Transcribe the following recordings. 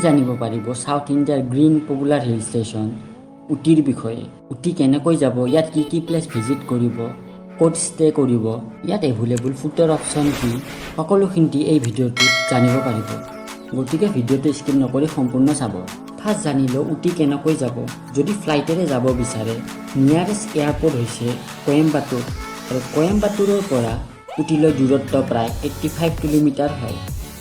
জানিব পাৰিব সাউথ ইণ্ডিয়াৰ গ্ৰীণ পপুলাৰ হিল ষ্টেচন উটিৰ বিষয়ে। উটি কেনেকৈ যাব, ইয়াত কি কি প্লেচ ভিজিট কৰিব, ক'ত ষ্টে কৰিব, ইয়াত এভেইলেবল ফুডৰ অপশ্যন কি, সকলোখিনি এই ভিডিঅ'টোত জানিব পাৰিব। গতিকে ভিডিঅ'টো স্কিপ নকৰি সম্পূৰ্ণ চাব। ফাৰ্ষ্ট জানি লওঁ উটি কেনেকৈ যাব। যদি ফ্লাইটেৰে যাব বিচাৰে নিয়াৰেষ্ট এয়াৰপৰ্ট হৈছে কয়েম্বাটুৰ, আৰু কয়েম্বাটুৰৰ পৰা উটিলৈ দূৰত্ব প্ৰায় 85 কিলোমিটাৰ হয়।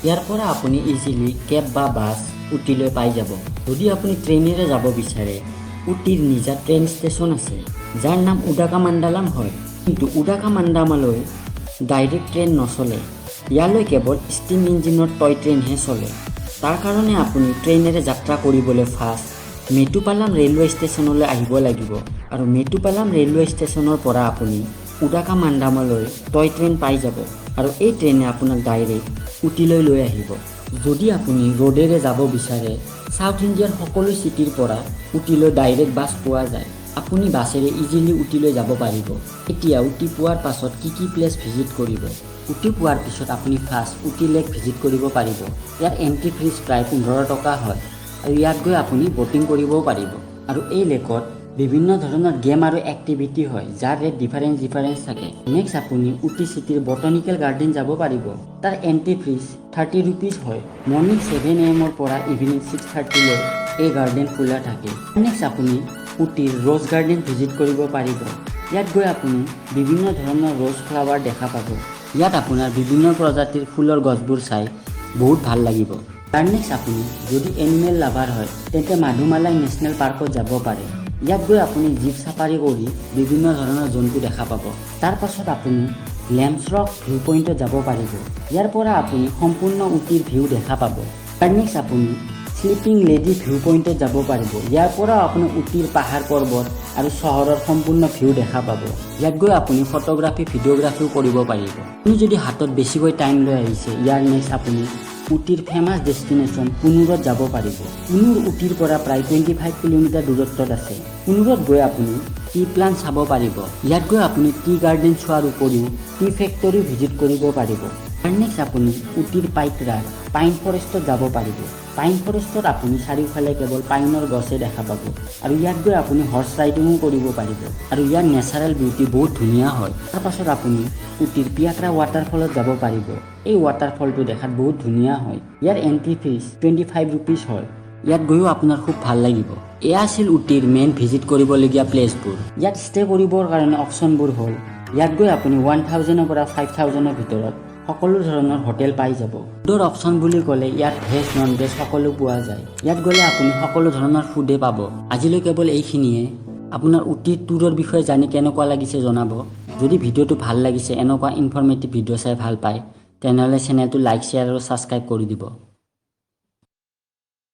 ইয়াৰ পৰা আপুনি ইজিলি কেব বা বাছ উটিলৈ পাই যাব। যদি আপুনি ট্ৰেইনেৰে যাব বিচাৰে উটিৰ নিজা ট্ৰেইন ষ্টেচন আছে যাৰ নাম উদাকামাণ্ডালাম হয়, কিন্তু উদাকামাণ্ডামালৈ ডাইৰেক্ট ট্ৰেইন নচলে। ইয়ালৈ কেৱল ষ্টিম ইঞ্জিনৰ টয় ট্ৰেইনহে চলে। তাৰ কাৰণে আপুনি ট্ৰেইনেৰে যাত্ৰা কৰিবলৈ ফাৰ্ষ্ট মেটুপালাম ৰেলৱে ষ্টেচনলৈ আহিব লাগিব, আৰু মেটুপালাম ৰেলৱে ষ্টেচনৰ পৰা আপুনি উদাকামাণ্ডামলৈ টয় ট্ৰেইন পাই যাব, আৰু এই ট্ৰেইনে আপোনাক ডাইৰেক্ট উটিলৈ লৈ আহিব। যদি আপুনি ৰোডেৰে যাব বিচাৰে সাউথ ইণ্ডিয়াৰ সকলো চিটিৰ পৰা উটিলৈ ডাইৰেক্ট বাছ পোৱা যায়। আপুনি বাছেৰে ইজিলি উটিলৈ যাব পাৰিব। এতিয়া উটি পোৱাৰ পাছত কি কি প্লেচ ভিজিট কৰিব। উটি পোৱাৰ পিছত আপুনি ফাৰ্ষ্ট উটি লেক ভিজিট কৰিব পাৰিব। ইয়াৰ এণ্ট্ৰি ফিজ প্ৰায় 15 টকা হয়, আৰু ইয়াত গৈ আপুনি ব'টিং কৰিবও পাৰিব। আৰু এই লেকত বিভিন্ন ধৰণৰ গেম আৰু এক্টিভিটি হয় যাৰ ৰেট ডিফাৰেঞ্চ থাকে। নেক্সট আপুনি উটি চিটিৰ বটানিকেল গাৰ্ডেন যাব পাৰিব। তাৰ এণ্ট্ৰি ফিজ 30 ৰুপিজ হয়। মৰ্নিং 7 AM পৰা ইভিনিং 6:30 এই গাৰ্ডেন খোলা থাকে। নেক্সট আপুনি উটিৰ ৰ'জ গাৰ্ডেন ভিজিট কৰিব পাৰিব। ইয়াত গৈ আপুনি বিভিন্ন ধৰণৰ ৰ'জ ফ্লাৱাৰ দেখা পাব। ইয়াত আপোনাৰ বিভিন্ন প্ৰজাতিৰ ফুলৰ গছবোৰ চাই বহুত ভাল লাগিব। তাৰ নেক্সট আপুনি যদি এনিমেল লাভাৰ হয় তেন্তে মাধুমালাই নেশ্যনেল পাৰ্কত যাব পাৰে। ইয়াত গৈ আপুনি জীপ চাফাৰী কৰি বিভিন্ন ধৰণৰ জন্তু দেখা পাব। তাৰ পাছত আপুনি লেম্পছ ৰক ভিউ পইণ্টত যাব পাৰিব। ইয়াৰ পৰা আপুনি সম্পূৰ্ণ উটিৰ ভিউ দেখা পাব। তাৰ নেক্সট আপুনি স্লিপিং লেডি ভিউ পইণ্টত যাব পাৰিব। ইয়াৰ পৰাও আপুনি উটিৰ পাহাৰ পৰ্বত আৰু চহৰৰ সম্পূৰ্ণ ভিউ দেখা পাব। ইয়াত গৈ আপুনি ফটোগ্ৰাফী ভিডিঅ'গ্ৰাফীও কৰিব পাৰিব। আপুনি যদি হাতত বেছিকৈ টাইম লৈ আহিছে ইয়াৰ নেক্সট আপুনি উটিৰ ফেমাছ ডেষ্টিনেশ্যন কুনুৰত যাব পাৰিব। কুনুৰ উটিৰ পৰা প্ৰায় 25 কিলোমিটাৰ দূৰত্বত আছে। কুনুৰত গৈ আপুনি টি প্লাণ্ট চাব পাৰিব। ইয়াত গৈ আপুনি টি গাৰ্ডেন চোৱাৰ উপৰিও টি ফেক্টৰী ভিজিট কৰিব পাৰিব। আৰু নেক্সট আপুনি উটিৰ পাইন ফৰেষ্টত যাব পাৰিব। পাইন ফৰেষ্টত আপুনি চাৰিওফালে কেৱল পাইনৰ গছে দেখা পাব, আৰু ইয়াত গৈ আপুনি হৰ্চ ৰাইডিঙো কৰিব পাৰিব, আৰু ইয়াৰ নেচাৰেল বিউটি বহুত ধুনীয়া হয়। তাৰ পাছত আপুনি উটিৰ পিয়াকৰা ৱাটাৰফলত যাব পাৰিব। এই ৱাটাৰফলটো দেখাত বহুত ধুনীয়া হয়। ইয়াৰ এণ্ট্ৰি ফিজ 25 ৰুপিজ হয়। ইয়াত গৈও আপোনাৰ খুব ভাল লাগিব। এয়া আছিল উটিৰ মেইন ভিজিট কৰিবলগীয়া প্লেচবোৰ। ইয়াত ষ্টে কৰিবৰ কাৰণে অপশ্যনবোৰ হ'ল ইয়াত গৈ আপুনি 1000 পৰা 5000 ভিতৰত সকলো ধৰণৰ হোটেল পাই যাব। ফুডৰ অপশ্যন বুলি ক'লে ইয়াত ভেজ নন ভেজ সকলো পোৱা যায়। ইয়াত গ'লে আপুনি সকলো ধৰণৰ ফুডে পাব। আজিলৈ কেৱল এইখিনিয়ে। আপোনাৰ উটি ট্যুৰৰ বিষয়ে জানি কেনেকুৱা লাগিছে জনাব। যদি ভিডিঅ'টো ভাল লাগিছে, এনেকুৱা ইনফৰ্মেটিভ ভিডিঅ' চাই ভাল পায়, তেনেহ'লে চেনেলটো লাইক শ্বেয়াৰ আৰু ছাবস্ক্ৰাইব কৰি দিব।